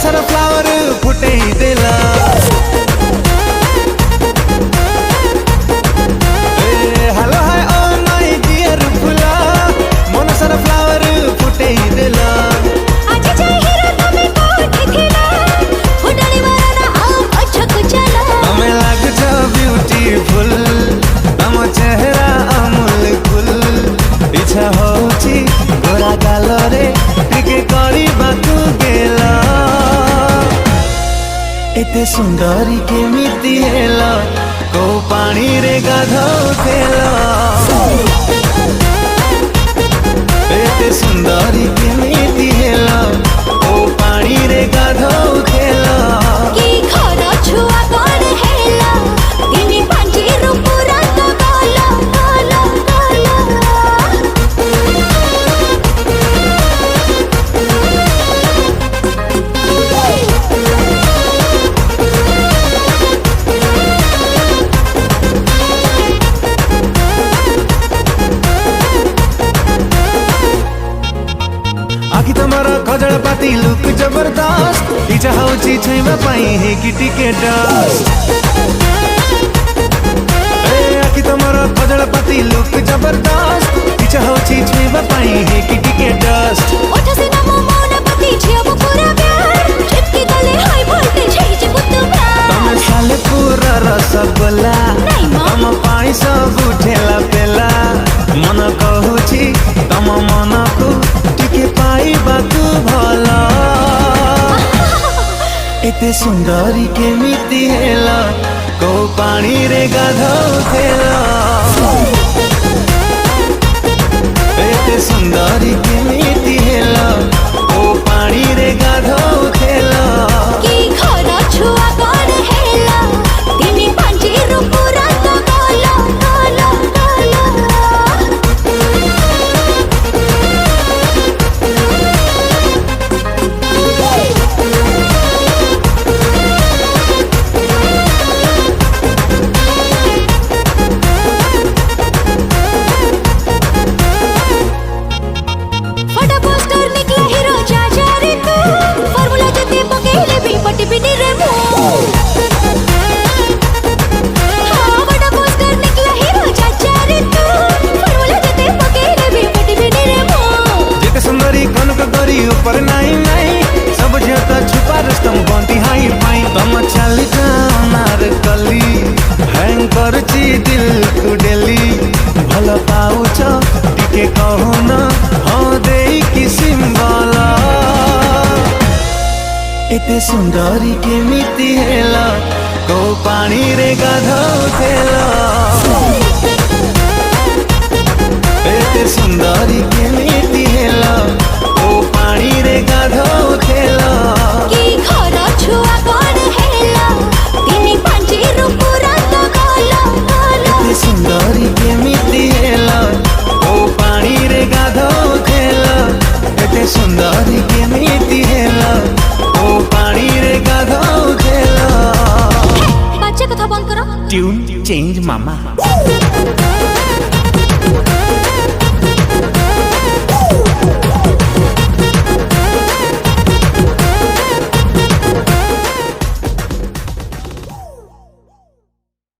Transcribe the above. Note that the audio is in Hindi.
सारा फ्लावर फुटे देला hello hi oh my dear फुला मन सारा फ्लावर फुटे देला आज जाय हीरो तमे कोठी थिला फुटाणी मारा आम अच्छा कुचला तमे लाग छ ब्यूटीफुल तम चेहरा अमूल कुल इच्छा होची गोरा गाल रे टिके करी बाकू गेला एते सुंदरी केमिति हेला को पानी रे गाधौथेला एते सुंदरी केमिति हेला को पानी रे गाधौथेला की खरा छुआ कोन हेला दिनी पांची रूपुरा तो काला काला काला आखि तमरा खजल पाती लुक जबरदस्त इच्छा होची छुइबा पाई हे कि टिके डस्ट आखि तमरा खजल पाती लुक जबरदस्त इच्छा होची छुइबा पाई हे कि टिके डस्ट ओठ से नमो मौन पति छियो पूरा प्यार चिपकी गले हाई वोल्टेज है जे बुतु तमे साले पूरा रसगोल्ला नहीं मां तम पाई सब उठेला पेला मन कहूची तम मन को टिके पाई बाकू भला एते सुंदरी केमिति हेला को पानी रे गाधौथेला एते सुंदरी केमिति हेला को पानी रे गाधौथेला की खरा छुआ कोन हेला दिनी पांची रूपुरा तो काला काला काला फटा पोस्टर निकला हीरो चाचा रे तू फार्मूला जते पकेले भी पटी पिटी रे मो हां फटा पोस्टर निकला हीरो चाचा रे तू फार्मूला जते पकेले भी पटी पिटी रे मो जेते सुंदरी कनक गरी ऊपर नाई नाई सब जेता छुपा रस्तम बंटी हाई पाई तम चाली नार कली हैंग करची दिल को डेली भल पाउछ टिके कहू न हाँ देई कि सिंबल एते सुंदरी केमिति हेला को पानी रे गाधौथेला एते सुंदरी केमिति हेला को पानी रे गाधौथेला की खरा छुआ कोन हेला दिनी पांची रूपुरा तो काला काला एते सुंदरी केमिति हेला को पानी रे गाधौथेला एते सुंदरी केमिति हेला को पानी रे गाधौथेला बाच्चा कथा बंद करो ट्यून चेंज मामा